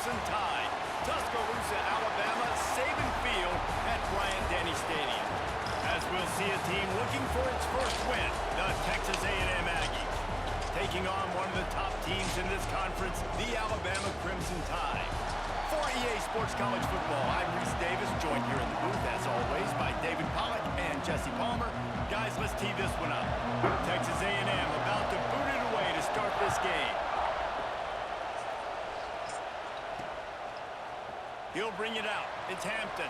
Crimson Tide. Tuscaloosa, Alabama, Saban Field at Bryant-Denny Stadium. As we'll see a team looking for its first win, the Texas A&M Aggies. Taking on one of the top teams in this conference, the Alabama Crimson Tide. For EA Sports College Football, I'm Reese Davis, joined here in the booth, as always, by David Pollack and Jesse Palmer. Guys, let's tee this one up. Texas A&M about to boot it away to start this game. He'll bring it out. It's Hampton.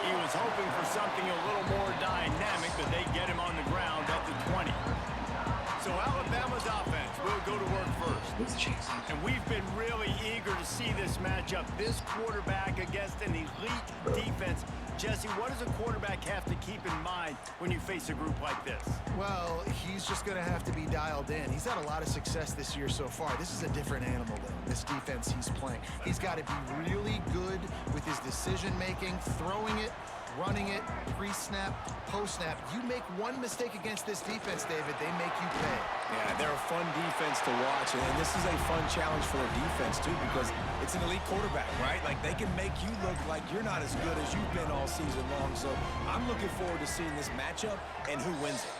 He was hoping for something a little more dynamic, but they get him on the ground at the 20. So Alabama's offense will go to work first. And we've been really eager to see this matchup. This quarterback against an elite defense. Jesse, what does a quarterback have to keep in mind when you face a group like this? Well, he's just going to have to be dialed in. He's had a lot of success this year so far. This is a different animal, though, this defense he's playing. He's got to be really good with his decision-making, throwing it, running it, pre-snap, post-snap. You make one mistake against this defense, David, they make you pay. Yeah, they're a fun defense to watch, and this is a fun challenge for their defense, too, because it's an elite quarterback, right? Like, they can make you look like you're not as good as you've been all season long. So I'm looking forward to seeing this matchup and who wins it.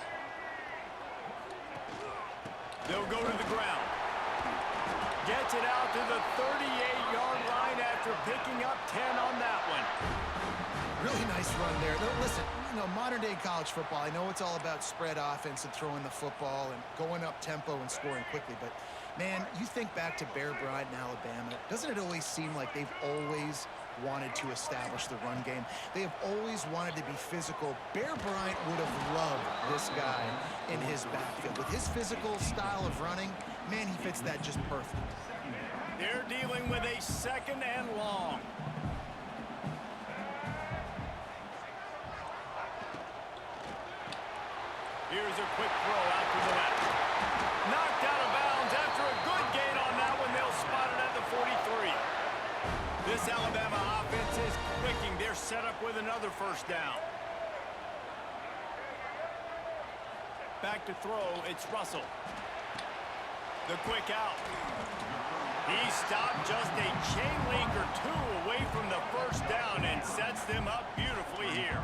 They'll go to the ground. Gets it out to the 38-yard line after picking up 10 on that one. Really nice run there. Listen, you know, modern-day college football, I know it's all about spread offense and throwing the football and going up tempo and scoring quickly, but, man, you think back to Bear Bryant in Alabama, doesn't it always seem like they've always wanted to establish the run game? They have always wanted to be physical. Bear Bryant would have loved this guy in his backfield. With his physical style of running, man, he fits that just perfect. They're dealing with a second and long. Here's a quick throw out to the left. Knocked out of bounds after a good gain on that one. They'll spot it at the 43. This Alabama offense is clicking. They're set up with another first down. Back to throw, it's Russell. The quick out. He stopped just a chain link or two away from the first down and sets them up beautifully here.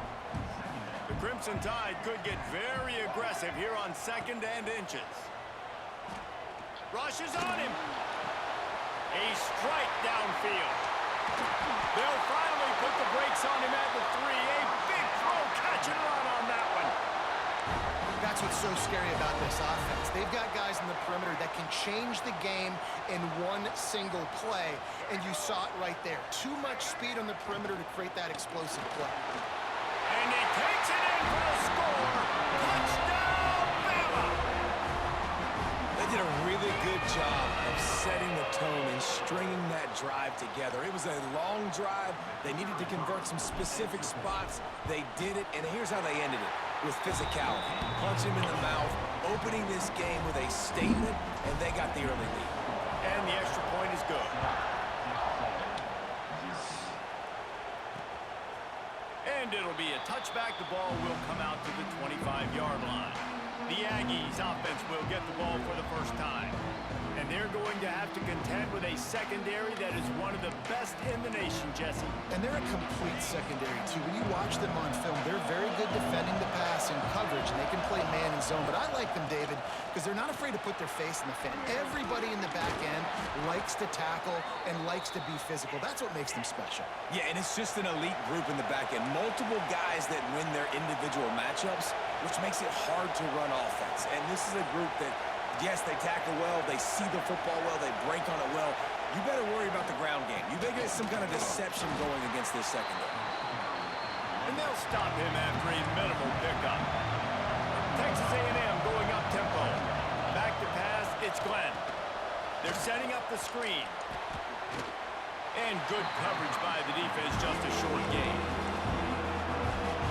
The Crimson Tide could get very aggressive here on second and inches. Rushes on him. A strike downfield. They'll finally put the brakes on him at the 3. A big throw, catch and run on that one. That's what's so scary about this offense. They've got guys in the perimeter that can change the game in one single play, and you saw it right there. Too much speed on the perimeter to create that explosive play. And he takes it in for the score. Touchdown, Bama! They did a really good job of setting the tone and stringing that drive together. It was a long drive. They needed to convert some specific spots. They did it, and here's how they ended it, with physicality. Punch him in the mouth, opening this game with a statement, and they got the early lead. And the extra point is good. And it'll be a touchback. The ball will come out to the 25-yard line. The Aggies offense will get the ball for the first time. And they're going to have to contend with a secondary that is one of the best in the nation, Jesse. And they're a complete secondary, too. When you watch them on film, they're very good defending the pass and coverage, and they can play man and zone. But I like them, David, because they're not afraid to put their face in the fan. Everybody in the back end likes to tackle and likes to be physical. That's what makes them special. Yeah, and it's just an elite group in the back end. Multiple guys that win their individual matchups, which makes it hard to run offense. And this is a group that, yes, they tackle well, they see the football well, they break on it well. You better worry about the ground game. You better get some kind of deception going against this secondary. And they'll stop him after a minimal pickup. Texas A&M going up tempo. Back to pass, it's Glenn. They're setting up the screen. And good coverage by the defense, just a short gain.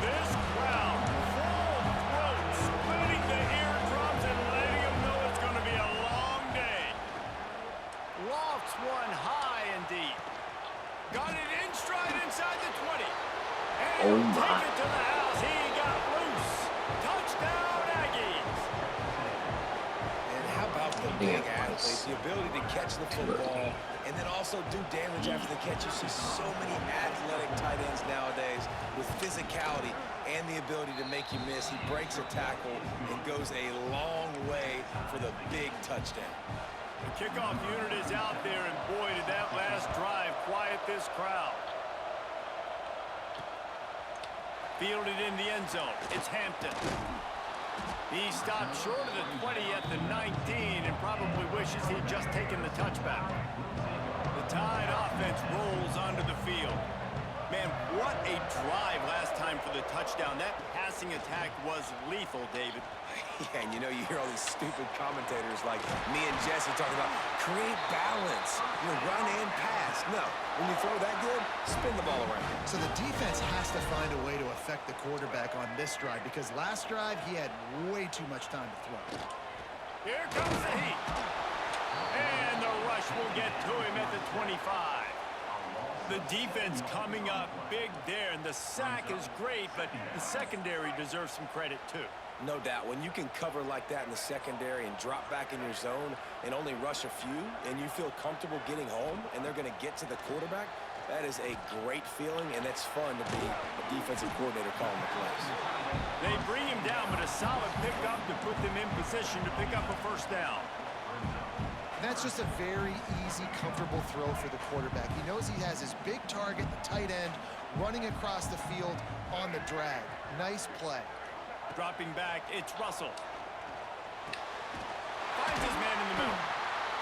This crowd, full throat, splitting the eardrums and letting them know it's going to be a long day. Lofts one high and deep. Got it in stride inside the 20. And he'll take it to the house. He got loose. Touchdown, Aggies. And how about the big athletes, the ability to catch the football, and then also do damage after the catch. You see so many athletic tight ends nowadays with physicality and the ability to make you miss. He breaks a tackle and goes a long way for the big touchdown. The kickoff unit is out there, and boy, did that last drive quiet this crowd. Fielded in the end zone. It's Hampton. He stopped short of the 20 at the 19 and probably wishes he'd just taken the touchback. The Tide offense rolls onto the field. Man, what a drive last time for the touchdown. That passing attack was lethal, David. Yeah, and you know, you hear all these stupid commentators like me and Jesse talking about create balance, run and pass. No, when you throw that good, spin the ball around. So the defense has to find a way to affect the quarterback on this drive because last drive he had way too much time to throw. Here comes the heat. And the rush will get to him at the 25. The defense coming up big there, and the sack is great, but the secondary deserves some credit too. No doubt. When you can cover like that in the secondary and drop back in your zone and only rush a few, and you feel comfortable getting home, and they're going to get to the quarterback, that is a great feeling, and it's fun to be a defensive coordinator calling the plays. They bring him down, but a solid pickup to put them in position to pick up a first down. That's just a very easy, comfortable throw for the quarterback. He knows he has his big target, the tight end, running across the field on the drag. Nice play. Dropping back, it's Russell. Finds his man in the middle.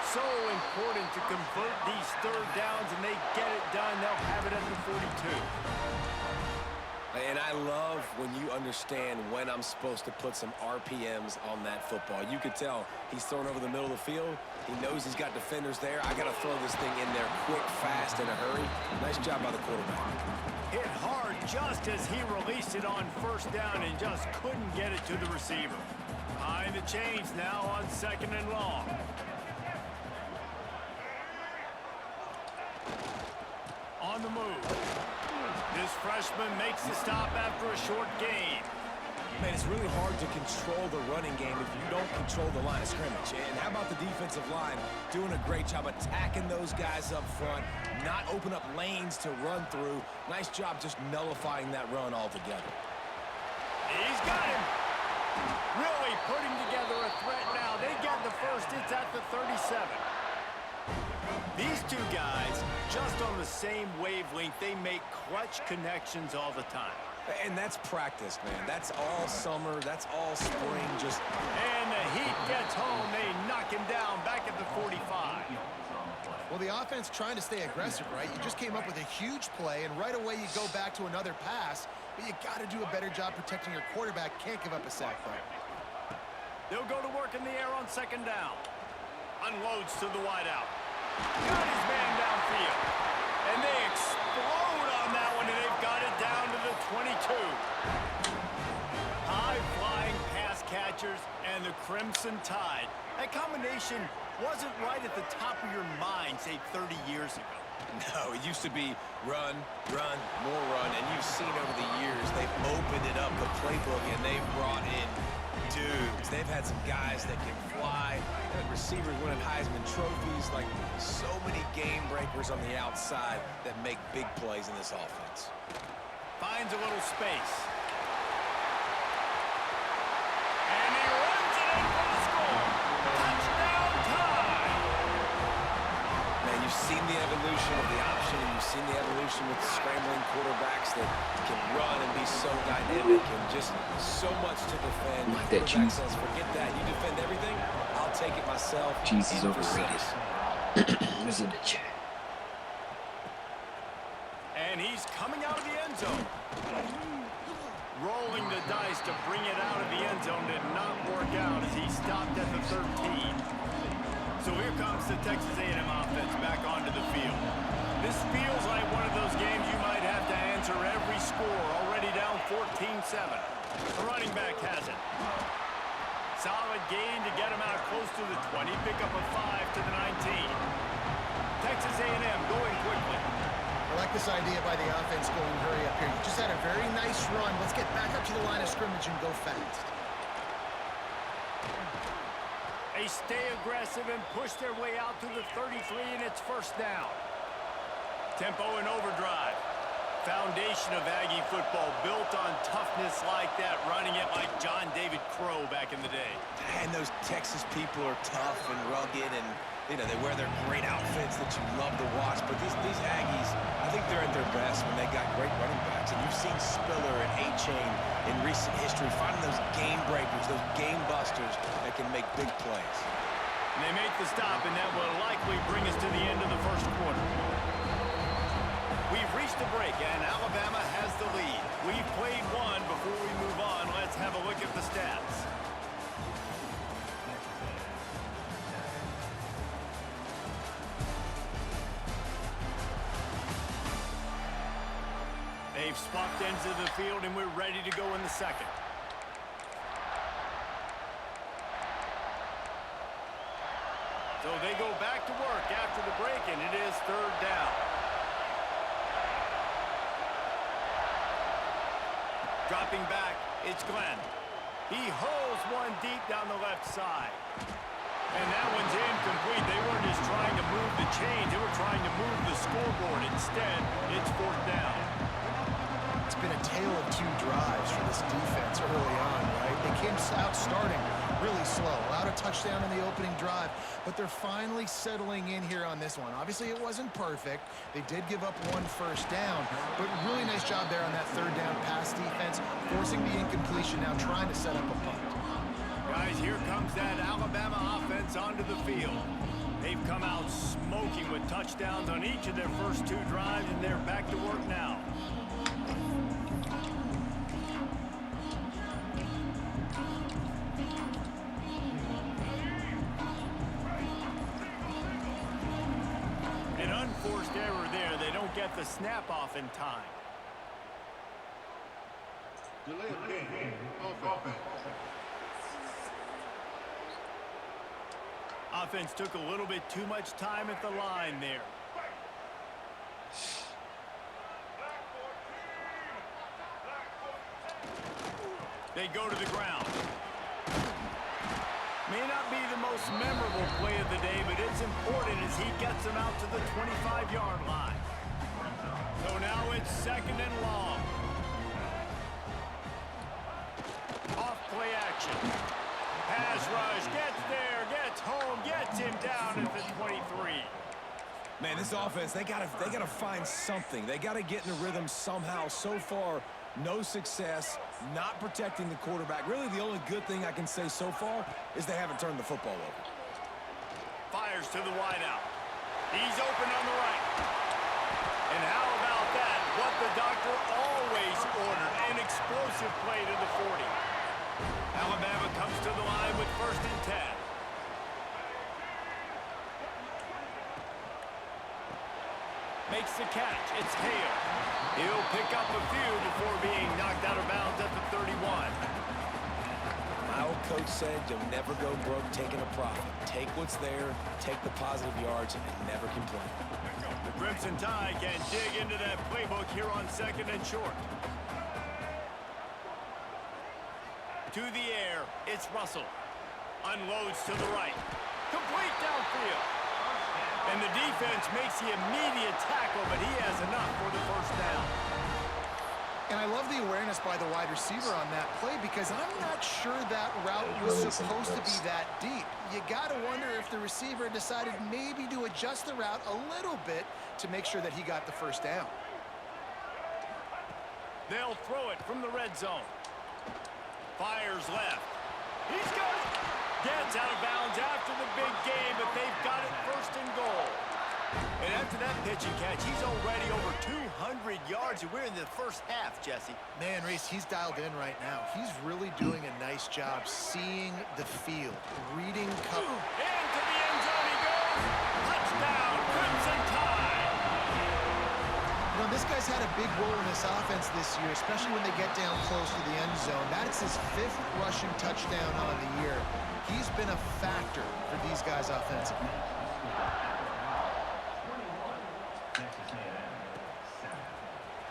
So important to convert these third downs, and they get it done. They'll have it at the 42. And I love when you understand when I'm supposed to put some RPMs on that football. You could tell he's throwing over the middle of the field. He knows he's got defenders there. I got to throw this thing in there quick, fast, in a hurry. Nice job by the quarterback. Hit hard just as he released it on first down and just couldn't get it to the receiver. Behind the chains now on 2nd and long. On the move. This freshman makes the stop after a short gain. Man, it's really hard to control the running game if you don't control the line of scrimmage. And how about the defensive line doing a great job attacking those guys up front, not open up lanes to run through. Nice job just nullifying that run altogether. He's got him. Really putting together a threat now. They get the first. It's at the 37. These two guys, just on the same wavelength, they make clutch connections all the time. And that's practice, man. That's all summer. That's all spring. Just. And the Heat gets home. They knock him down back at the 45. Well, the offense trying to stay aggressive, right? You just came up with a huge play, and right away you go back to another pass, but you got to do a better job protecting your quarterback. Can't give up a sack there. They'll go to work in the air on 2nd down. Unloads to the wideout. Got his man downfield. And they explode on that one, and they've got it down to the 22. High-flying pass catchers and the Crimson Tide. That combination wasn't right at the top of your mind, say, 30 years ago. No, it used to be run, run, more run, and you've seen over the years they've opened it up, the playbook, and they've brought in dudes. They've had some guys that can fly, and receivers winning Heisman trophies, like so many game breakers on the outside that make big plays in this offense. Finds a little space. And he runs it in for the score. Touchdown Tide! Man, you've seen the evolution of the option, and you've seen the evolution with scrambling quarterbacks that can run and be so dynamic and just so much to defend. Look at that cheese. Says, forget that. You defend everything, I'll take it myself. Cheese is overrated. Who's in the chat? And he's coming out of the end zone. Rolling the dice to bring it out of the end zone did not work out as he stopped at the 13. So here comes the Texas A&M offense back onto the field. This feels like one of those games you might have to answer every score. Already down 14-7. The running back has it. Solid gain to get him out close to the 20. Pick up a 5 to the 19. Texas A&M going quickly. I like this idea by the offense going hurry up here. You just had a very nice run. Let's get back up to the line of scrimmage and go fast. They stay aggressive and push their way out to the 33, and it's first down. Tempo and overdrive. Foundation of Aggie football built on toughness like that, running it like John David Crow back in the day. And those Texas people are tough and rugged, and you know, they wear their great outfits that you love to watch. But these Aggies, I think they're at their best when they got great running backs. And you've seen Spiller and A-Chain in recent history finding those game breakers, those game busters that can make big plays. And they make the stop, and that will likely bring us to the end of the first quarter. We've reached the break, and Alabama has the lead. We've played one. Before we move on, let's have a look at the stats. They've swapped ends of the field, and we're ready to go in the second. So they go back to work after the break, and it is third down. Dropping back, it's Glenn. He holds one deep down the left side. And that one's incomplete. They weren't just trying to move the chains. They were trying to move the scoreboard. Instead, it's fourth down. It's been a tale of two drives for this defense early on, right? They came out starting really slow. Allowed a touchdown in the opening drive, but they're finally settling in here on this one. Obviously, it wasn't perfect. They did give up one first down, but really nice job there on that third down pass defense, forcing the incompletion, now trying to set up a punt. Guys, here comes that Alabama offense onto the field. They've come out smoking with touchdowns on each of their first two drives, and they're back to work now. An unforced error there. They don't get the snap off in time. Delay of game. Offense. Offense took a little bit too much time at the line there. They go to the ground. May not be the most memorable play of the day, but it's important as he gets them out to the 25-yard line. So now it's second and long. Off play action. Pass rush, gets there, gets home, gets him down at the 23. Man, this offense, they gotta find something. They gotta get in the rhythm somehow. So far, no success, not protecting the quarterback. Really, the only good thing I can say so far is they haven't turned the football over. Fires to the wideout. He's open on the right. And how about that? What the doctor always ordered, an explosive play to the 40. Alabama comes to the line with first and 10. Makes the catch. It's Hale. He'll pick up a few before being knocked out of bounds at the 31. My old coach said you'll never go broke taking a profit. Take what's there, take the positive yards, and never complain. The Crimson Tide can dig into that playbook here on second and short. To the air, it's Russell. Unloads to the right. Complete downfield. And the defense makes the immediate tackle, but he has enough for the first down. And I love the awareness by the wide receiver on that play because I'm not sure that route was supposed to be that deep. You got to wonder if the receiver decided maybe to adjust the route a little bit to make sure that he got the first down. They'll throw it from the red zone. Fires left. He's got it. Gets out of bounds after the big game, but they've got it first and goal. And after that pitch and catch, he's already over 200 yards, and we're in the first half, Jesse. Man, Reese, he's dialed in right now. He's really doing a nice job seeing the field, reading cover. Into the end zone he goes. Touchdown, Crimson Tide. You know, this guy's had a big role in this offense this year, especially when they get down close to the end zone. That's his 5th rushing touchdown on the year. He's been a factor for these guys offensively.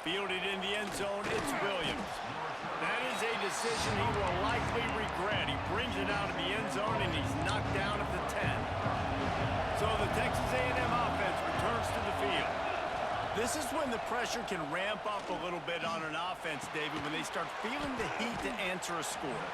Fielded in the end zone, it's Williams. That is a decision he will likely regret. He brings it out of the end zone, and he's knocked down at the 10. So the Texas A&M offense returns to the field. This is when the pressure can ramp up a little bit on an offense, David, when they start feeling the heat to answer a score.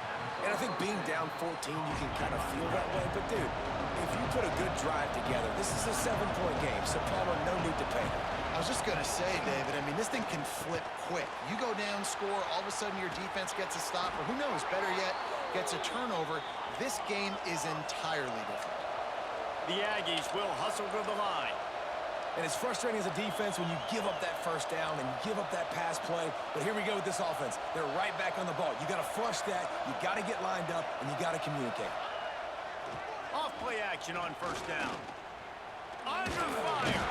And I think being down 14, you can kind of feel that way. But, dude, if you put a good drive together, this is a 7-point game, so Palmer, no need to panic. I was just going to say, David, I mean, this thing can flip quick. You go down, score, all of a sudden your defense gets a stop, or who knows, better yet, gets a turnover. This game is entirely different. The Aggies will hustle to the line. And it's frustrating as a defense when you give up that first down and give up that pass play. But here we go with this offense. They're right back on the ball. You got to flush that. You got to get lined up, and you got to communicate. Off play action on first down. Under fire.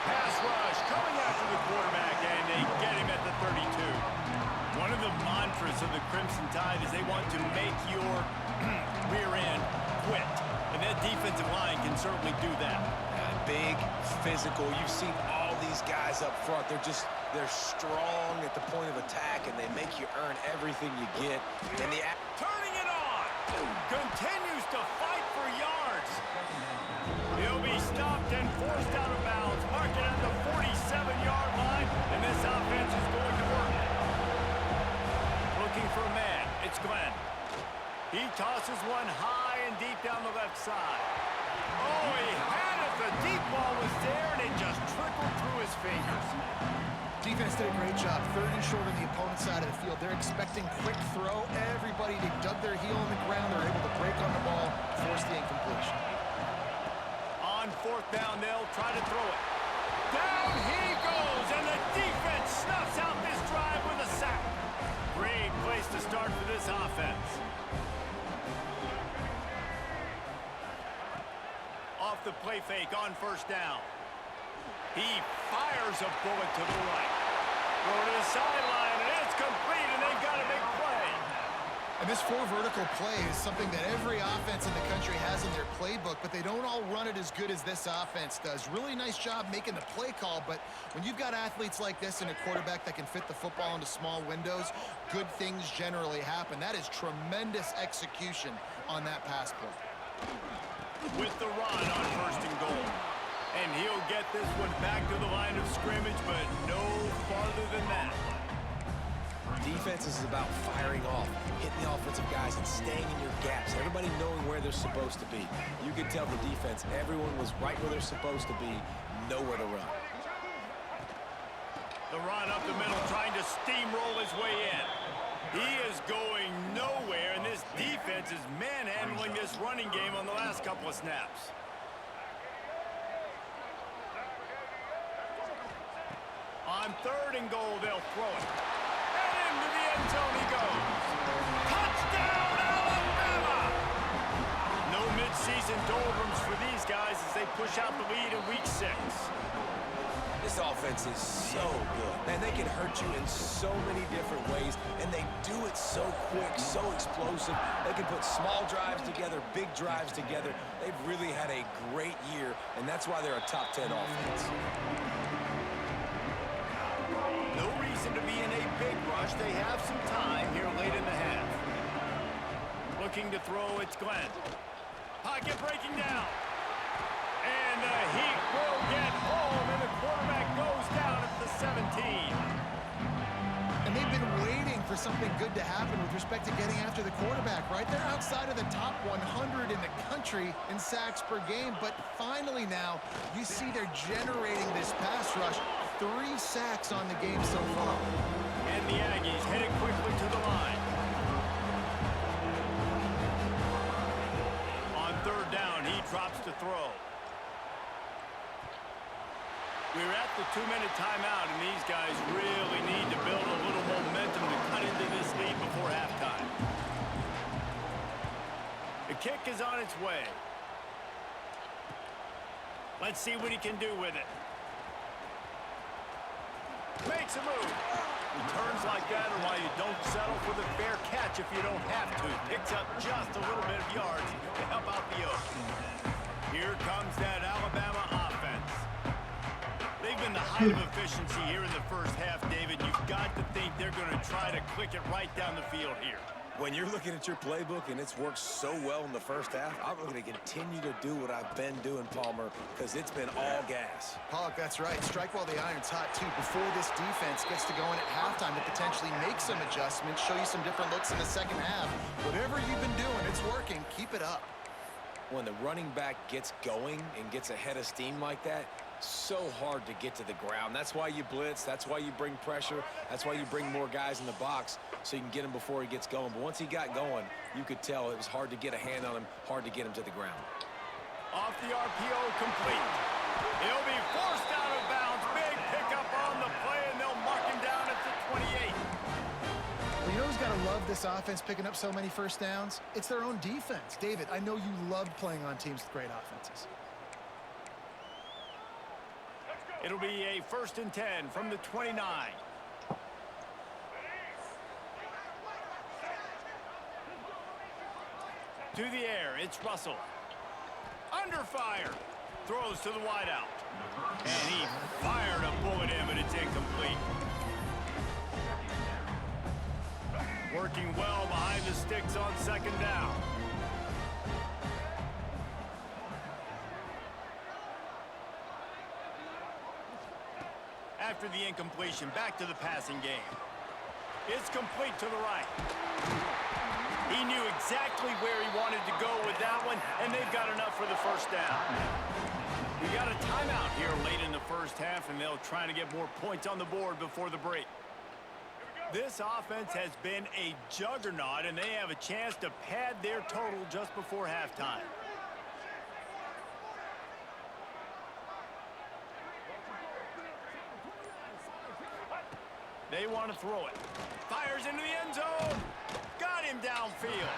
Pass rush coming after the quarterback, and they get him at the 32. One of the mantras of the Crimson Tide is they want to make your rear end quit. And that defensive line can certainly do that. Big, physical. You've seen all these guys up front. They're strong at the point of attack, and they make you earn everything you get. And turning it on. Continues to fight for yards. He'll be stopped and forced out of bounds. Mark it at the 47-yard line, and this offense is going to work. Looking for a man. It's Glenn. He tosses one high and deep down the left side. Oh, he had it. The deep ball was there, and it just trickled through his fingers. Defense did a great job. 3rd and short on the opponent's side of the field. They're expecting quick throw. Everybody, they dug their heel in the ground. They're able to break on the ball, force the incompletion. On 4th down, they'll try to throw it. Down he goes, and the defense snuffs out this drive with a sack. Great place to start for this offense. Off the play fake on first down. He fires a bullet to the right. Throw to the sideline, and it's complete, and they've got a big play. And this 4 vertical play is something that every offense in the country has in their playbook, but they don't all run it as good as this offense does. Really nice job making the play call, but when you've got athletes like this and a quarterback that can fit the football into small windows, good things generally happen. That is tremendous execution on that pass play. With the run on 1st and goal. And he'll get this one back to the line of scrimmage, but no farther than that. Defense is about firing off, hitting the offensive guys, and staying in your gaps. Everybody knowing where they're supposed to be. You could tell the defense, everyone was right where they're supposed to be, nowhere to run. The run up the middle, trying to steamroll his way in. He is going nowhere, and this defense is manhandling this running game on the last couple of snaps. On 3rd and goal, they'll throw it. And into the end zone he goes. Touchdown, Alabama! No midseason doldrums for these guys as they push out the lead in week 6. This offense is so good. Man, they can hurt you in so many different ways, and they do it so quick, so explosive. They can put small drives together, big drives together. They've really had a great year, and that's why they're a top 10 offense. No reason to be in a big rush. They have some time here late in the half. Looking to throw, it's Glenn. Pocket breaking down. And the Heat will get home, and the quarterback goes down at the 17. And they've been waiting for something good to happen with respect to getting after the quarterback, right? They're outside of the top 100 in the country in sacks per game, but finally now you see they're generating this pass rush. 3 sacks on the game so far. And the Aggies headed quickly to the line. On 3rd down, he drops to throw. We're at the 2-minute timeout, and these guys really need to build a little momentum to cut into this lead before halftime. The kick is on its way. Let's see what he can do with it. Makes a move. Returns like that are why you don't settle for the fair catch if you don't have to. Picks up just a little bit of yards to help out the Oaks. Here comes that Alabama offense. They've Given the height of efficiency here in the first half, David, you've got to think they're going to try to click it right down the field here. When you're looking at your playbook and it's worked so well in the first half, I'm going to continue to do what I've been doing, Palmer, because it's been all gas. Pollock, that's right. Strike while the iron's hot, too. Before this defense gets to going at halftime to potentially make some adjustments, show you some different looks in the second half. Whatever you've been doing, it's working. Keep it up. When the running back gets going and gets ahead of steam like that, so hard to get to the ground. That's why you blitz. That's why you bring pressure. That's why you bring more guys in the box so you can get him before he gets going. But once he got going, you could tell it was hard to get a hand on him, hard to get him to the ground. Off the RPO, complete. He'll be forced out of bounds. Big pickup on the play, and they'll mark him down at the 28. Well, you know who's got to love this offense picking up so many first downs? It's their own defense. David, I know you loved playing on teams with great offenses. It'll be a 1st and 10 from the 29. To the air, it's Russell. Under fire. Throws to the wideout. And he fired a bullet in, but it's incomplete. Working well behind the sticks on 2nd down. After the incompletion, back to the passing game. It's complete to the right. He knew exactly where he wanted to go with that one, and they've got enough for the 1st down. We got a timeout here late in the first half, and they'll try to get more points on the board before the break. This offense has been a juggernaut, and they have a chance to pad their total just before halftime. They want to throw it. Fires into the end zone. Got him downfield.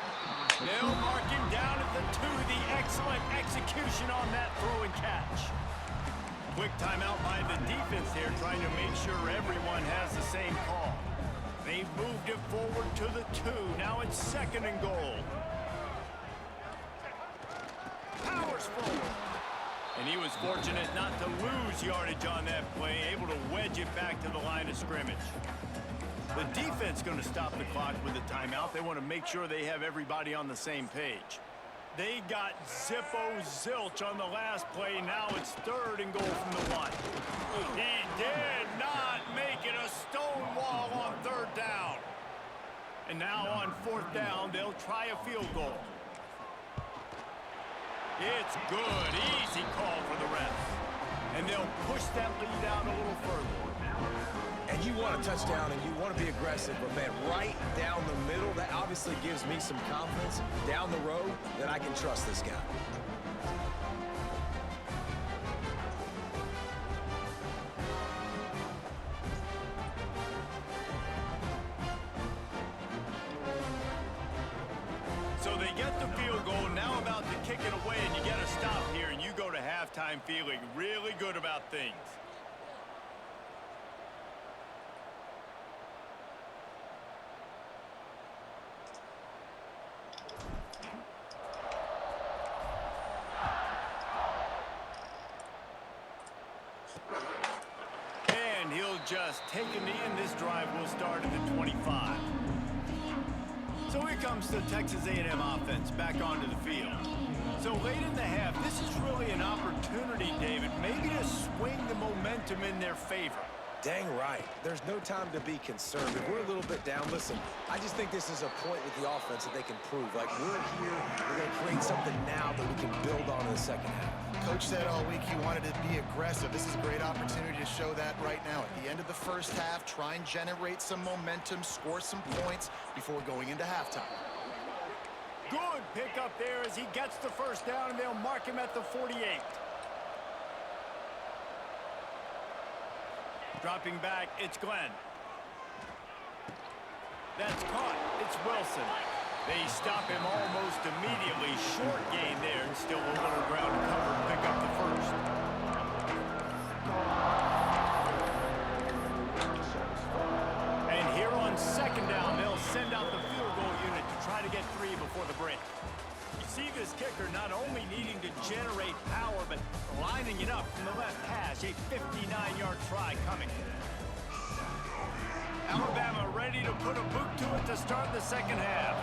They'll mark him down at the 2. The excellent execution on that throw and catch. Quick timeout by the defense here, trying to make sure everyone has the same call. They've moved it forward to the 2. Now it's 2nd and goal. Powers forward. And he was fortunate not to lose yardage on that play, able to wedge it back to the line of scrimmage. The defense going to stop the clock with the timeout. They want to make sure they have everybody on the same page. They got zilch on the last play. Now it's 3rd and goal from the 1. He did not make it a stone wall on 3rd down. And now on 4th down, they'll try a field goal. It's good. Easy call for the refs. And they'll push that lead out a little further. And you want a touchdown and you want to be aggressive, but man, right down the middle, that obviously gives me some confidence down the road that I can trust this guy. So they get the field goal, now about to kick it away, and you get a stop here, and you go to halftime feeling really good about things. And he'll just take a knee, and this drive will start at the 25. So here comes the Texas A&M offense back onto the field. So late in the half, this is really an opportunity, David, maybe to swing the momentum in their favor. Dang right. There's no time to be concerned. If we're a little bit down, listen, I just think this is a point with the offense that they can prove. Like, we're here, we're going to create something now that we can build on in the second half. Coach said all week he wanted to be aggressive. This is a great opportunity to show that right now. At the end of the first half, try and generate some momentum, score some points before going into halftime. Good pickup there as he gets the 1st down, and they'll mark him at the 48. Dropping back, it's Glenn. That's caught. It's Wilson. They stop him almost immediately. Short gain there, and still a little ground to cover to pick up the 1st. And here on 2nd down, they'll send out the field goal unit to try to get 3 before the break. You see this kicker not only needing to generate power, but lining it up from the left hash. A 59-yard try coming. Alabama ready to put a boot to it to start the second half.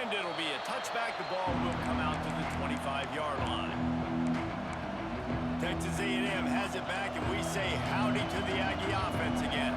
And it'll be a touchback. The ball will come out to the 25-yard line. Texas A&M has it back, and we say howdy to the Aggie offense again.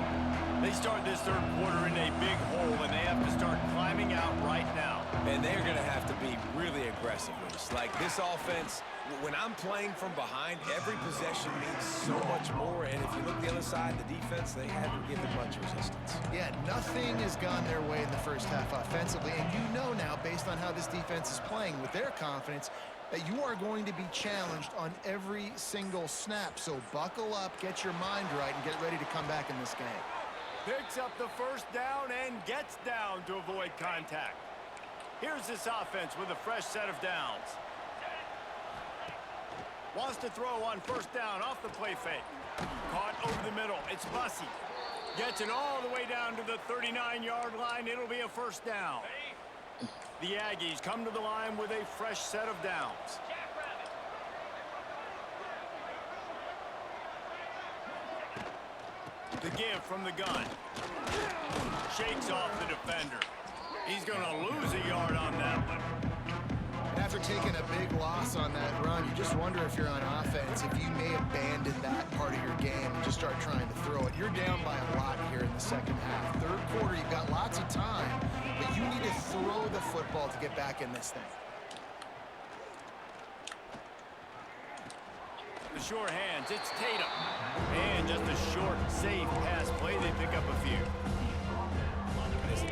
They start this third quarter in a big hole, and they have to start climbing out right now. And they're going to have to be really aggressive with us. Like this offense, when I'm playing from behind, every possession means so much more. And if you look the other side, the defense, they haven't given much resistance. Yeah, nothing has gone their way in the first half offensively. And you know now, based on how this defense is playing with their confidence, that you are going to be challenged on every single snap. So buckle up, get your mind right, and get ready to come back in this game. Picks up the first down and gets down to avoid contact. Here's this offense with a fresh set of downs. Wants to throw on first down off the play fake. Caught over the middle. It's Bussey. Gets it all the way down to the 39-yard line. It'll be a first down. The Aggies come to the line with a fresh set of downs. The give from the gun. Shakes off the defender. He's going to lose a yard on that one. After taking a big loss on that run, you just wonder if you're on offense, if you may abandon that part of your game and just start trying to throw it. You're down by a lot here in the second half. Third quarter, you've got lots of time, but you need to throw the football to get back in this thing. The sure hands, it's Tatum. And just a short, safe pass play. They pick up a few.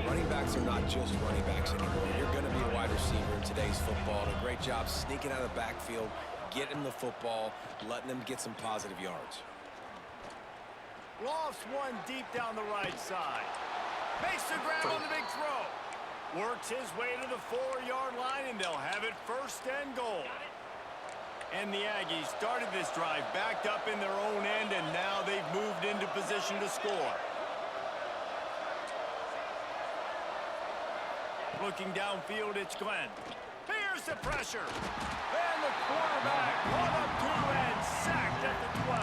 Running backs are not just running backs anymore. You're going to be a wide receiver in today's football. And a great job sneaking out of the backfield, getting the football, letting them get some positive yards. Lofts one deep down the right side. Makes the grab on the big throw. Works his way to the 4-yard line, and they'll have it first and goal. And the Aggies started this drive backed up in their own end, and now they've moved into position to score. Looking downfield, it's Glenn. Here's the pressure. And the quarterback caught up to and sacked at the 12.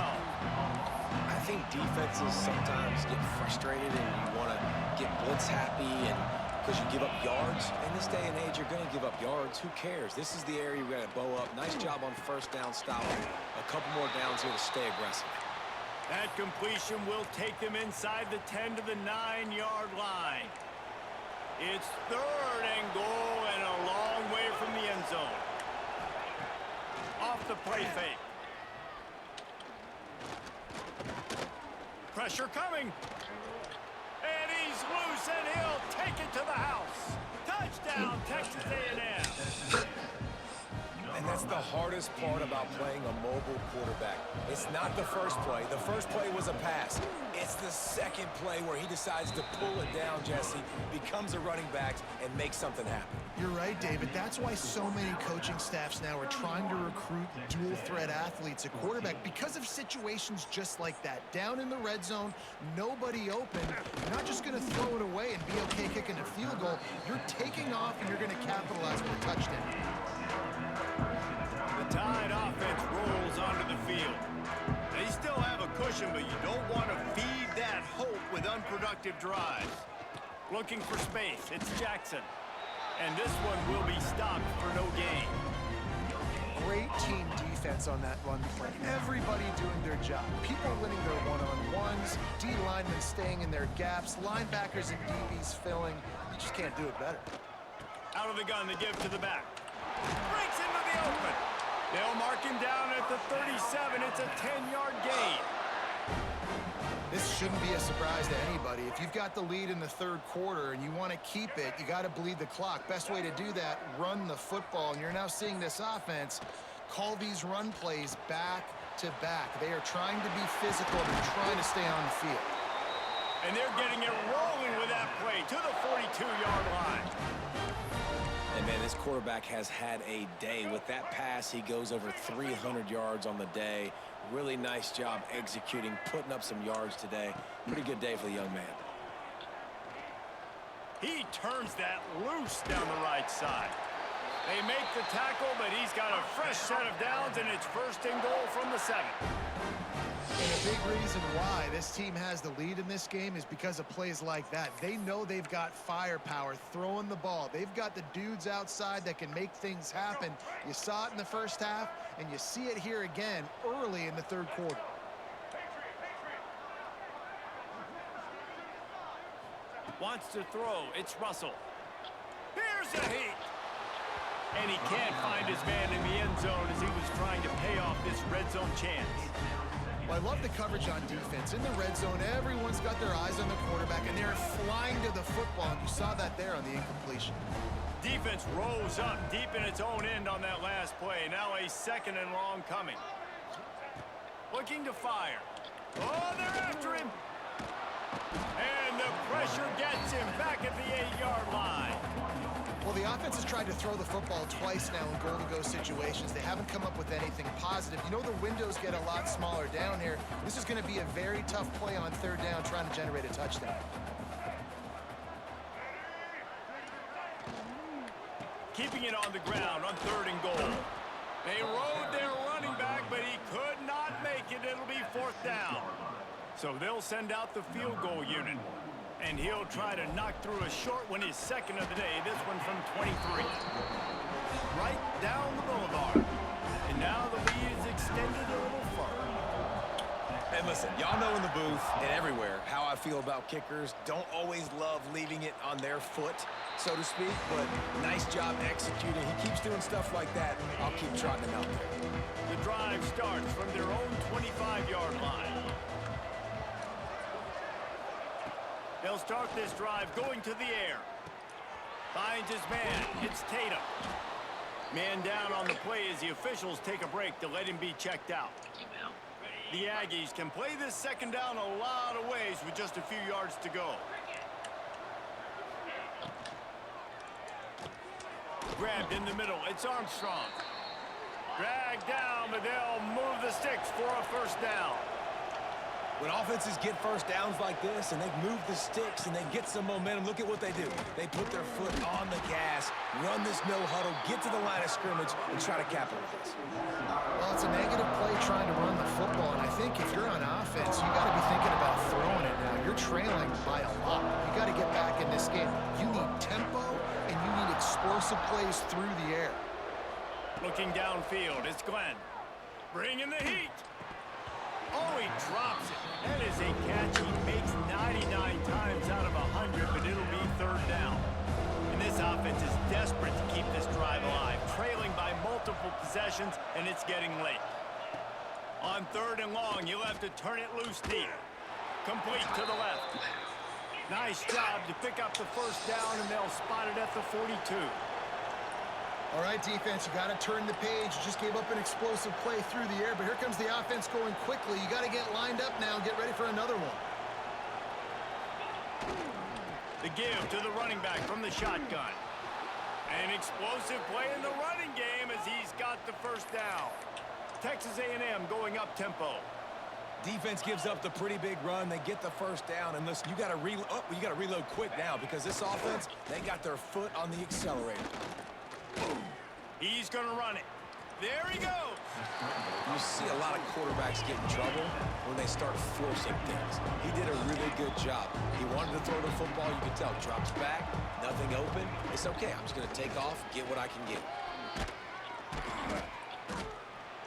I think defenses sometimes get frustrated and you want to get blitz happy and because you give up yards. In this day and age, you're going to give up yards. Who cares? This is the area we're going to bow up. Nice job on first down stopping. A couple more downs here to stay aggressive. That completion will take them inside the 10 to the 9-yard line. It's third and goal and a long way from the end zone. Off the play fake. Pressure coming. And he's loose and he'll take it to the house. Touchdown, Texas A&M. And that's the hardest part about playing a mobile quarterback. It's not the first play. The first play was a pass. It's the second play where he decides to pull it down, Jesse, becomes a running back, and makes something happen. You're right, David. That's why so many coaching staffs now are trying to recruit dual-threat athletes at quarterback because of situations just like that. Down in the red zone, nobody open. You're not just going to throw it away and be okay kicking a field goal. You're taking off, and you're going to capitalize with a touchdown. The Tide offense rolls onto the field. They still have a cushion, but you don't want to feed that hope with unproductive drives. Looking for space, it's Jackson. And this one will be stopped for no gain. Great team defense on that run play. Everybody doing their job. People winning their one-on-ones, D linemen staying in their gaps, linebackers and DBs filling. You just can't do it better. Out of the gun, the give to the back. Breaks into the open. They'll mark him down at the 37. It's a 10-yard gain. This shouldn't be a surprise to anybody. If you've got the lead in the third quarter and you want to keep it, you got to bleed the clock. Best way to do that, run the football. And you're now seeing this offense call these run plays back to back. They are trying to be physical. They're trying to stay on the field. And they're getting it rolling with that play to the 42-yard line. And, man, this quarterback has had a day. With that pass, he goes over 300 yards on the day. Really nice job executing, putting up some yards today. Pretty good day for the young man. He turns that loose down the right side. They make the tackle, but he's got a fresh set of downs, and it's first and goal from the 7. And a big reason why this team has the lead in this game is because of plays like that. They know they've got firepower throwing the ball. They've got the dudes outside that can make things happen. You saw it in the first half, and you see it here again early in the third quarter. Wants to throw. It's Russell. Here's a heat. And he can't find his man in the end zone as he was trying to pay off this red zone chance. Well, I love the coverage on defense. In the red zone, everyone's got their eyes on the quarterback, and they're flying to the football, and you saw that there on the incompletion. Defense rose up deep in its own end on that last play. Now a 2nd and long coming. Looking to fire. Oh, they're after him. And the pressure gets him back at the 8-yard line. Well, the offense has tried to throw the football twice now in goal-to-go situations. They haven't come up with anything positive. You know the windows get a lot smaller down here. This is going to be a very tough play on 3rd down trying to generate a touchdown. Keeping it on the ground on 3rd and goal. They rode their running back, but he could not make it. It'll be 4th down. So they'll send out the field goal unit. And he'll try to knock through a short one, his 2nd of the day, this one from 23. Right down the boulevard. And now the lead is extended a little further. And listen, y'all know in the booth and everywhere how I feel about kickers. Don't always love leaving it on their foot, so to speak, but nice job executing. He keeps doing stuff like that. I'll keep trotting him out there. The drive starts from their own 25-yard line. They'll start this drive going to the air. Finds his man. It's Tatum. Man down on the play as the officials take a break to let him be checked out. The Aggies can play this 2nd down a lot of ways with just a few yards to go. Grabbed in the middle. It's Armstrong. Dragged down, but they'll move the sticks for a 1st down. When offenses get 1st downs like this and they move the sticks and they get some momentum, look at what they do. They put their foot on the gas, run this no huddle, get to the line of scrimmage, and try to capitalize. Well, it's a negative play trying to run the football, and I think if you're on offense, you got to be thinking about throwing it now. You're trailing by a lot. You got to get back in this game. You need tempo, and you need explosive plays through the air. Looking downfield, it's Glenn. Bringing the heat. Oh, he drops it. That is a catch he makes 99 times out of 100, but it'll be 3rd down. And this offense is desperate to keep this drive alive, trailing by multiple possessions, and it's getting late. On 3rd and long, you'll have to turn it loose deep. Complete to the left. Nice job to pick up the 1st down, and they'll spot it at the 42. All right, defense, you got to turn the page. You just gave up an explosive play through the air, but here comes the offense going quickly. You got to get lined up now and get ready for another one. The give to the running back from the shotgun. An explosive play in the running game as he's got the 1st down. Texas A&M going up tempo. Defense gives up the pretty big run. They get the 1st down, and listen, you got to reload quick now because this offense, they got their foot on the accelerator. He's going to run it. There he goes. You see a lot of quarterbacks get in trouble when they start forcing things. He did a really good job. He wanted to throw the football. You can tell. Drops back, nothing open. It's okay. I'm just going to take off, get what I can get.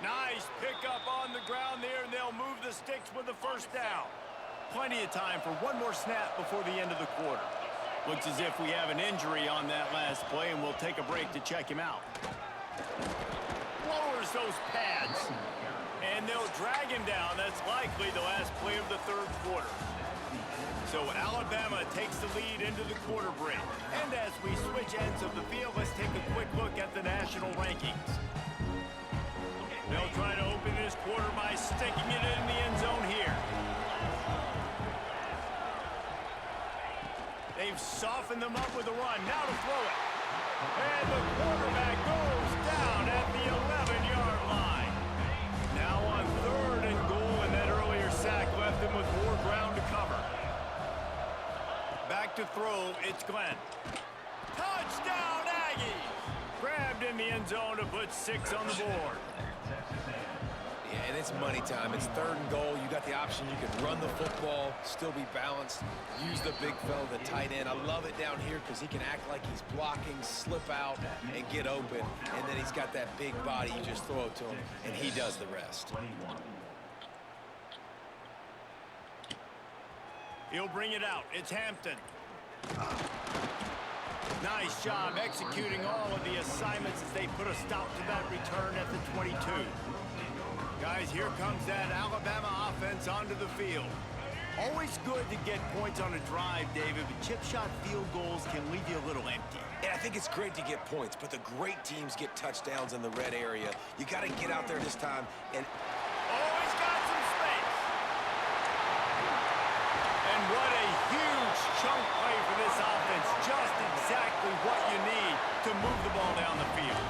Nice pickup on the ground there, and they'll move the sticks with the 1st down. Plenty of time for one more snap before the end of the quarter. Looks as if we have an injury on that last play, and we'll take a break to check him out. Lowers those pads, and they'll drag him down. That's likely the last play of the 3rd quarter. So Alabama takes the lead into the quarter break. And as we switch ends of the field, let's take a quick look at the national rankings. They'll try to open this quarter by sticking it in the end zone here. They've softened them up with a run. Now to throw it. And the quarterback goes down at the 11-yard line. Now on 3rd and goal, and that earlier sack left them with more ground to cover. Back to to throw, it's Glenn. Touchdown, Aggies! Grabbed in the end zone to put 6 on the board. Yeah, and it's money time. It's 3rd and goal. You got the option. You can run the football, still be balanced, use the big fella, the tight end. I love it down here because he can act like he's blocking, slip out, and get open. And then he's got that big body. You just throw it to him, and he does the rest. He'll bring it out. It's Hampton. Nice job executing all of the assignments as they put a stop to that return at the 22. Guys, here comes that Alabama offense onto the field. Always good to get points on a drive, David, but chip shot field goals can leave you a little empty. Yeah, I think it's great to get points, but the great teams get touchdowns in the red area. You got to get out there this time and... Oh, he's got some space. And what a huge chunk play for this offense. Just exactly what you need to move the ball down the field.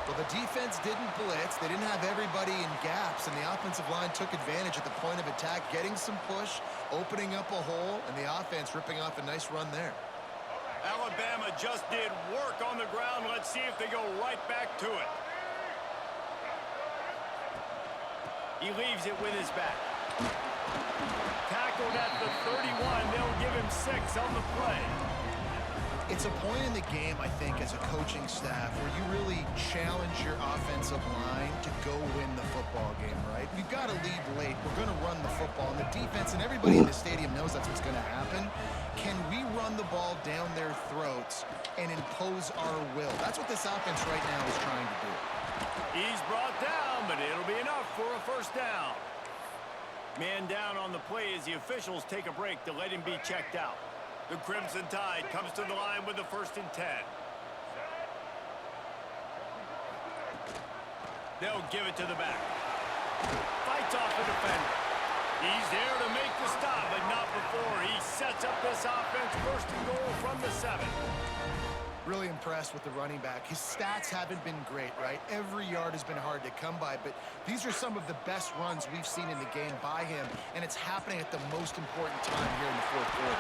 Well, the defense didn't blitz. They didn't have everybody in gaps, and the offensive line took advantage at the point of attack, getting some push, opening up a hole, and the offense ripping off a nice run there. Alabama just did work on the ground. Let's see if they go right back to it. He leaves it with his back. Tackled at the 31. They'll give him 6 on the play. It's a point in the game, I think, as a coaching staff where you really challenge your offensive line to go win the football game, right? We've got to lead late. We're going to run the football. And the defense and everybody in the stadium knows that's what's going to happen. Can we run the ball down their throats and impose our will? That's what this offense right now is trying to do. He's brought down, but it'll be enough for a first down. Man down on the play as the officials take a break to let him be checked out. The Crimson Tide comes to the line with the 1st and 10. They'll give it to the back. Fights off the defender. He's there to make the stop, but not before. He sets up this offense 1st and goal from the 7. Really impressed with the running back. His stats haven't been great, right? Every yard has been hard to come by, but these are some of the best runs we've seen in the game by him, and it's happening at the most important time here in the 4th quarter.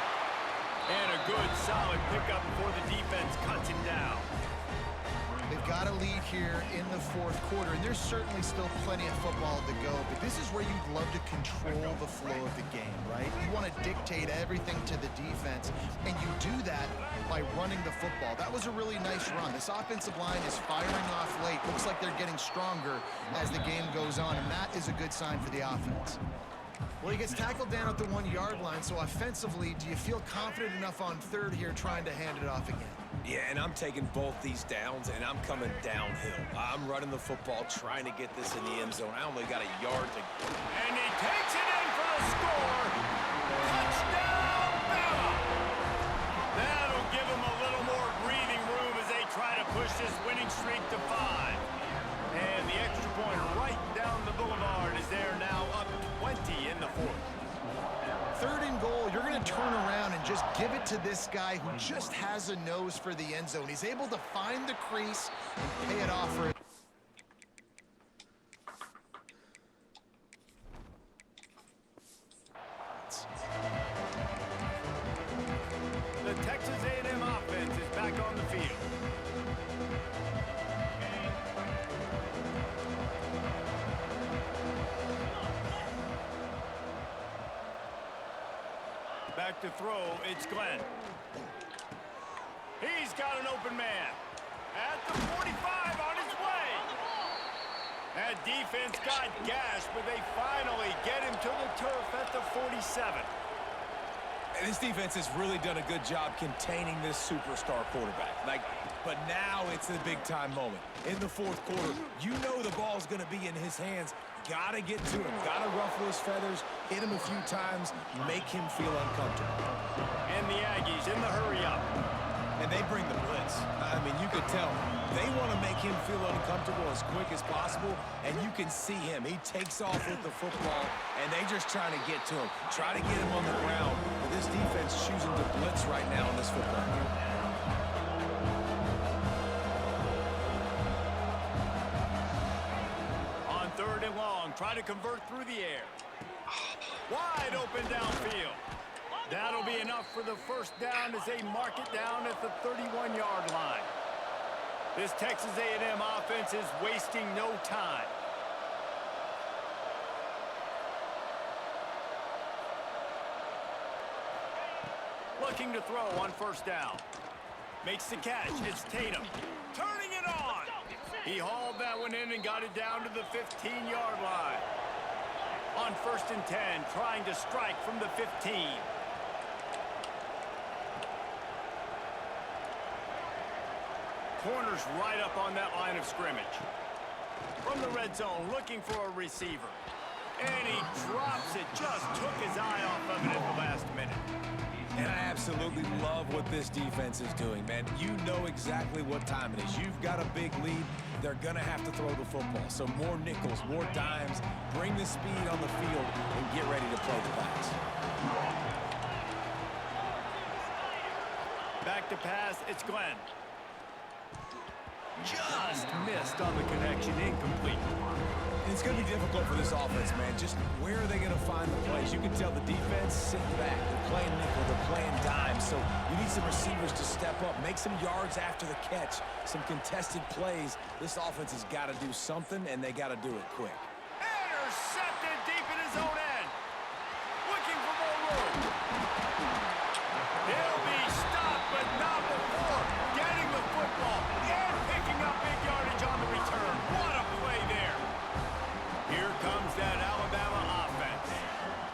And a good, solid pickup before the defense cuts him down. They've got a lead here in the 4th quarter, and there's certainly still plenty of football to go, but this is where you'd love to control the flow of the game, right? You want to dictate everything to the defense, and you do that by running the football. That was a really nice run. This offensive line is firing off late. Looks like they're getting stronger as the game goes on, and that is a good sign for the offense. Well, he gets tackled down at the 1-yard line, so offensively, do you feel confident enough on 3rd here trying to hand it off again? Yeah, and I'm taking both these downs, and I'm coming downhill. I'm running the football, trying to get this in the end zone. I only got a yard to go. And he takes it in for the score. Touchdown, Bama! That'll give him a little more breathing room as they try to push this winning streak to 5. And the extra point right down the boulevard is there now, up 20 in the 4th. 3rd and goal, you're going to turn around and just give it to this guy who just has a nose for the end zone. He's able to find the crease and pay it off for it. The Texas A&M offense is back on the field. Back to throw, it's Glenn. He's got an open man. At the 45, on his way. That defense got gashed, but they finally get him to the turf at the 47. And this defense has really done a good job containing this superstar quarterback. But now it's the big-time moment. In the 4th quarter, you know the ball's going to be in his hands. Got to get to him. Got to ruffle his feathers, hit him a few times, make him feel uncomfortable. And the Aggies in the hurry-up. And they bring the blitz. I mean, you could tell. They want to make him feel uncomfortable as quick as possible, and you can see him. He takes off with the football, and they just trying to get to him, try to get him on the ground. But this defense choosing to blitz right now in this football game. On 3rd and long, try to convert through the air. Wide open downfield. That'll be enough for the first down as they mark it down at the 31-yard line. This Texas A&M offense is wasting no time. Looking to throw on first down. Makes the catch. It's Tatum. Turning it on. He hauled that one in and got it down to the 15-yard line. On 1st and 10, trying to strike from the 15. Corner's right up on that line of scrimmage. From the red zone, looking for a receiver. And he drops it. Just took his eye off of it at the last minute. And I absolutely love what this defense is doing, man. You know exactly what time it is. You've got a big lead. They're going to have to throw the football. So more nickels, more dimes. Bring the speed on the field and get ready to play the pass. Back to pass. It's Glenn. Just missed on the connection. Incomplete. And it's going to be difficult for this offense, man. Just where are they going to find the plays? You can tell the defense sitting back. They're playing nickel. They're playing dime. So you need some receivers to step up, make some yards after the catch, some contested plays. This offense has got to do something, and they got to do it quick. Intercepted deep in his own end. Looking for more room. He'll be stopped, but not before getting the football and picking up big yardage on the return. What a play there. Here comes that Alabama offense.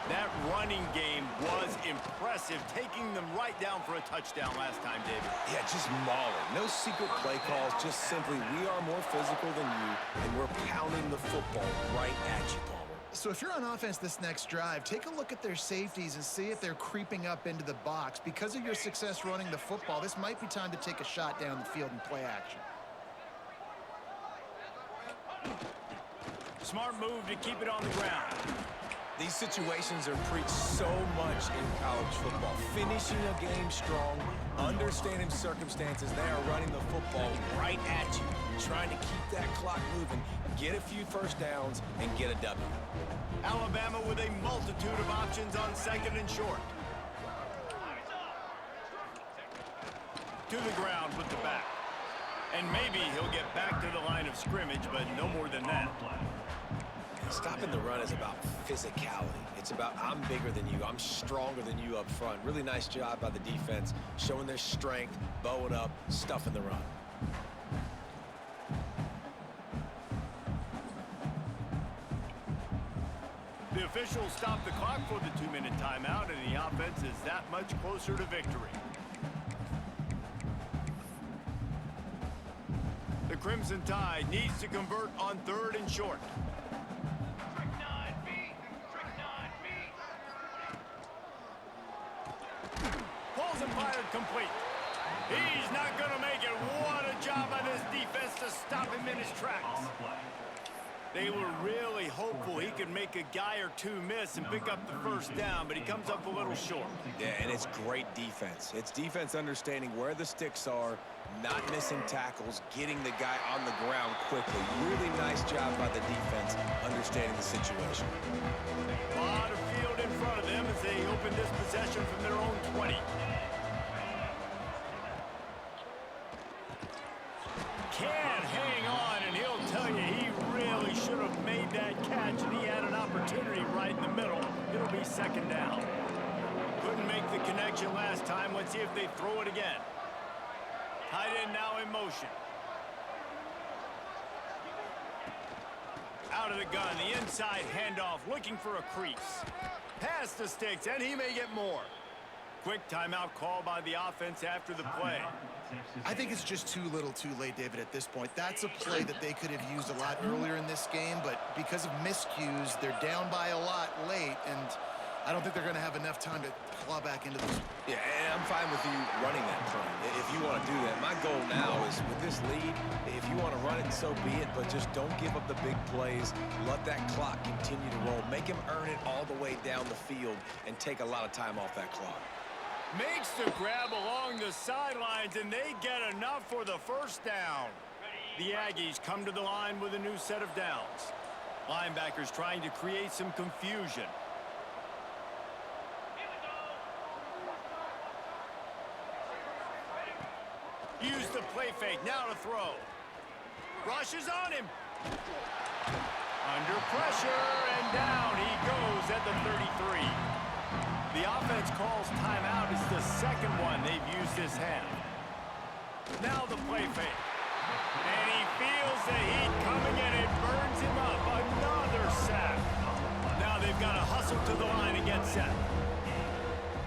That running game was impressive, taking them right down for a touchdown last time, David. Yeah, just mauling. No secret play calls, just simply we are more physical than you, and we're pounding the football right at you, Palmer. So if you're on offense this next drive, take a look at their safeties and see if they're creeping up into the box. Because of your success running the football, this might be time to take a shot down the field and play action. Smart move to keep it on the ground. These situations are preached so much in college football. Finishing a game strong, understanding circumstances. They are running the football right at you, trying to keep that clock moving, get a few first downs, and get a W. Alabama with a multitude of options on 2nd and short. To the ground with the back. And maybe he'll get back to the line of scrimmage, but no more than that. Stopping the run is about physicality. It's about I'm bigger than you. I'm stronger than you up front. Really nice job by the defense, showing their strength, bowing up, stuffing the run. The officials stopped the clock for the 2-minute timeout, and the offense is that much closer to victory. The Crimson Tide needs to convert on 3rd and short. Pulls and fired complete. He's not going to make it. What a job by this defense to stop him in his tracks. They were really hopeful he could make a guy or two miss and pick up the first down, but he comes up a little short. Yeah, and it's great defense. It's defense understanding where the sticks are, not missing tackles, getting the guy on the ground quickly. Really nice job by the defense understanding the situation. A lot of field in front of them as they open this possession from their own 20. Can't hang on, and he'll tell you he really should have made that catch, and he had an opportunity right in the middle. It'll be 2nd down. Couldn't make the connection last time. Let's see if they throw it again. Tight end now in motion. Out of the gun, the inside handoff, looking for a crease. Past the sticks, and he may get more. Quick timeout call by the offense after the play. I think it's just too little too late, David, at this point. That's a play that they could have used a lot earlier in this game, but because of miscues, they're down by a lot late, and I don't think they're going to have enough time to claw back into this. Yeah, and I'm fine with you running that play if you want to do that. My goal now is with this lead, if you want to run it, so be it, but just don't give up the big plays. Let that clock continue to roll. Make him earn it all the way down the field and take a lot of time off that clock. Makes the grab along the sidelines, and they get enough for the first down. The Aggies come to the line with a new set of downs. Linebackers trying to create some confusion. Use the play fake, now to throw. Rushes on him. Under pressure, and down he goes at the 33. The offense calls timeout. It's the second one they've used this half. Now the play fake. And he feels the heat coming, and it burns him up. Another sack. Now they've got to hustle to the line and get set.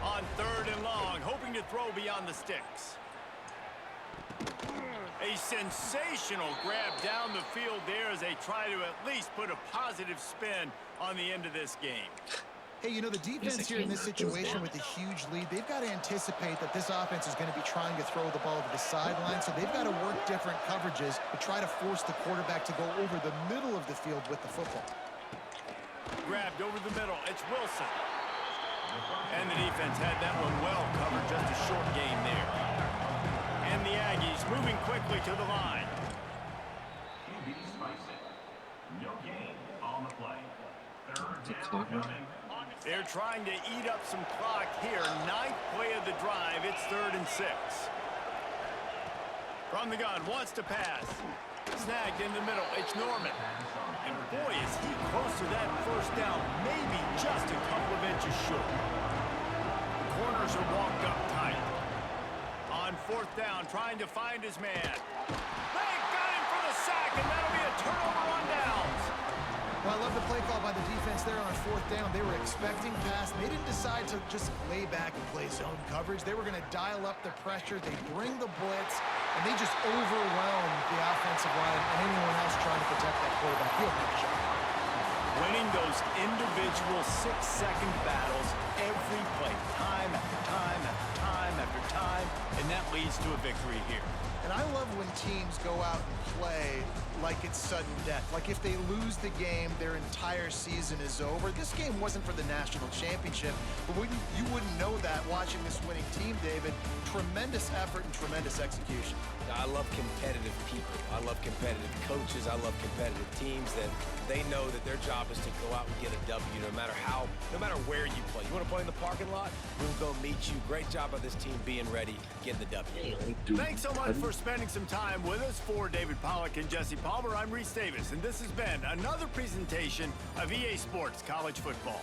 On 3rd and long, hoping to throw beyond the sticks. A sensational grab down the field there as they try to at least put a positive spin on the end of this game. Hey, you know, the defense here in this situation with a huge lead, they've got to anticipate that this offense is going to be trying to throw the ball to the sideline, so they've got to work different coverages to try to force the quarterback to go over the middle of the field with the football. Grabbed over the middle. It's Wilson. And the defense had that one well covered. Just a short gain there. And the Aggies moving quickly to the line. No gain on the play. 3rd down coming. They're trying to eat up some clock here. 9th play of the drive. It's 3rd and 6. From the gun, wants to pass. Snagged in the middle. It's Norman. And boy, is he close to that first down. Maybe just a couple of inches short. The corners are walked up tight. On 4th down, trying to find his man. They got him for the sack, and that'll be a turnover on downs. Well, I love the play call by the defense there on 4th down. They were expecting pass. They didn't decide to just lay back and play zone coverage. They were going to dial up the pressure. They bring the blitz, and they just overwhelm the offensive line and anyone else trying to protect that quarterback. Field position. Winning those individual 6-second battles every play, time after time after time after time, and that leads to a victory here. And I love when teams go out and play like it's sudden death. Like if they lose the game, their entire season is over. This game wasn't for the national championship, but you wouldn't know that watching this winning team, David. Tremendous effort and tremendous execution. I love competitive people. I love competitive coaches. I love competitive teams that they know that their job is to go out and get a W no matter where you play. You want to play in the parking lot? We'll go meet you. Great job by this team being ready, getting the W. Thanks so much for spending some time with us. For David Pollack and Jesse Palmer, I'm Reese Davis, and this has been another presentation of EA Sports College Football.